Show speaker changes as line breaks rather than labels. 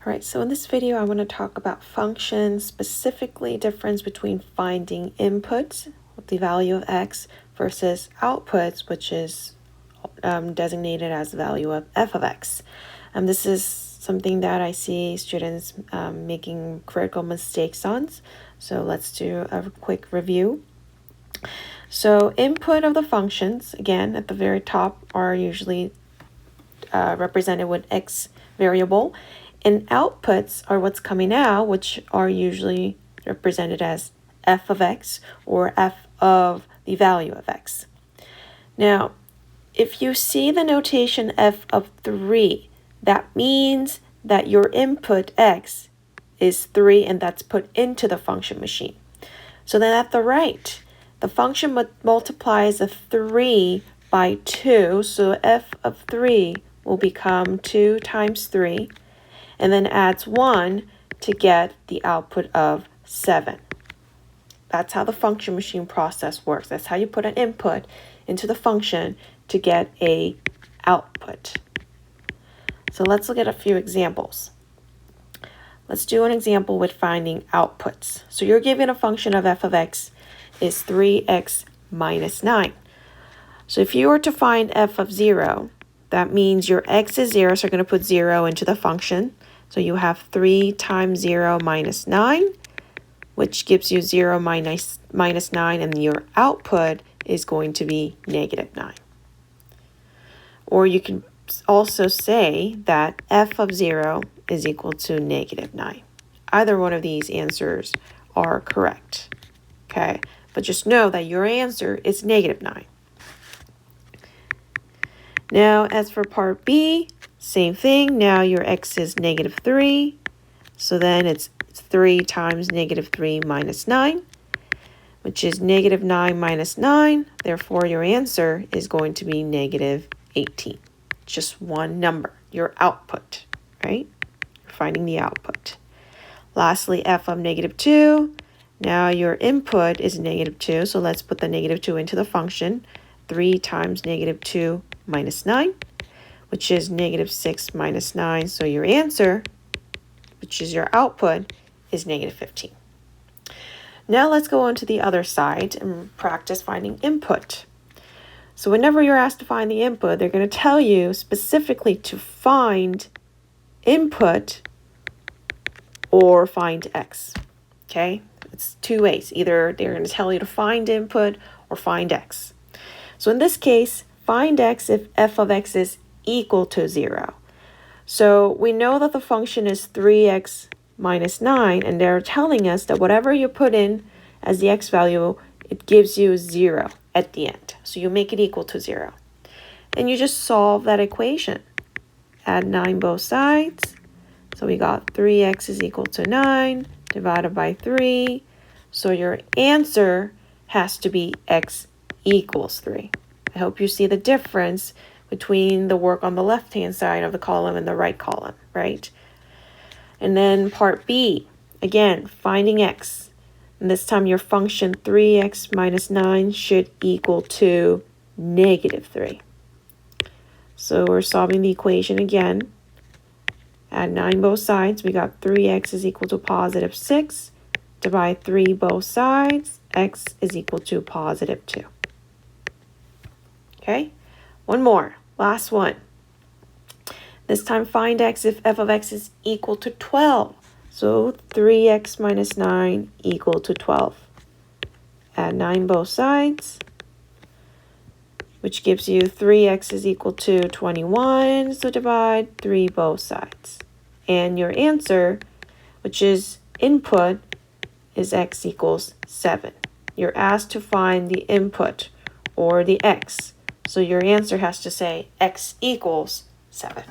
All right, so in this video, I want to talk about functions, specifically difference between finding inputs with the value of x versus outputs, which is designated as the value of f of x. This is something that I see students making critical mistakes on. So let's do a quick review. So input of the functions, again, at the very top are usually represented with x variable. And outputs are what's coming out, which are usually represented as f of x or f of the value of x. Now, if you see the notation f of 3, that means that your input x is 3 and that's put into the function machine. So then at the right, the function multiplies a 3 by 2, so f of 3 will become 2 times 3, and then adds 1 to get the output of 7. That's how the function machine process works. That's how you put an input into the function to get a output. So let's look at a few examples. Let's do an example with finding outputs. So you're given a function of f of x is 3x minus 9. So if you were to find f of 0, that means your x is 0, so you're going to put 0 into the function. So you have 3 times 0 minus 9, which gives you 0 minus 9, and your output is going to be negative 9. Or you can also say that f of 0 is equal to negative 9. Either one of these answers are correct, okay? But just know that your answer is negative 9. Now, as for part B, same thing. Now your x is negative 3. So then it's 3 times negative 3 minus 9, which is negative 9 minus 9. Therefore, your answer is going to be negative 18. Just one number, your output, right? You're finding the output. Lastly, f of negative 2. Now your input is negative 2. So let's put the negative 2 into the function. 3 times negative 2 minus 9, which is negative 6 minus 9. So your answer, which is your output, is negative 15. Now let's go on to the other side and practice finding input. So whenever you're asked to find the input, they're going to tell you specifically to find input or find x. Okay? It's two ways. Either they're going to tell you to find input or find x. So in this case, find x if f of x is equal to 0. So we know that the function is 3x minus 9, and they're telling us that whatever you put in as the x value, it gives you 0 at the end. So you make it equal to 0. And you just solve that equation. Add 9 both sides. So we got 3x is equal to 9 divided by 3. So your answer has to be x equals 3. I hope you see the difference between the work on the left-hand side of the column and the right column, right? And then part B, again, finding x. And this time your function 3x minus 9 should equal to negative 3. So we're solving the equation again. Add 9 both sides. We got 3x is equal to positive 6. Divide 3 both sides. X is equal to positive 2. Okay, one more, last one. This time find x if f of x is equal to 12. So 3x minus 9 equal to 12. Add 9 both sides, which gives you 3x is equal to 21. So divide 3 both sides. And your answer, which is input, is x equals 7. You're asked to find the input or the x. So your answer has to say x equals 7.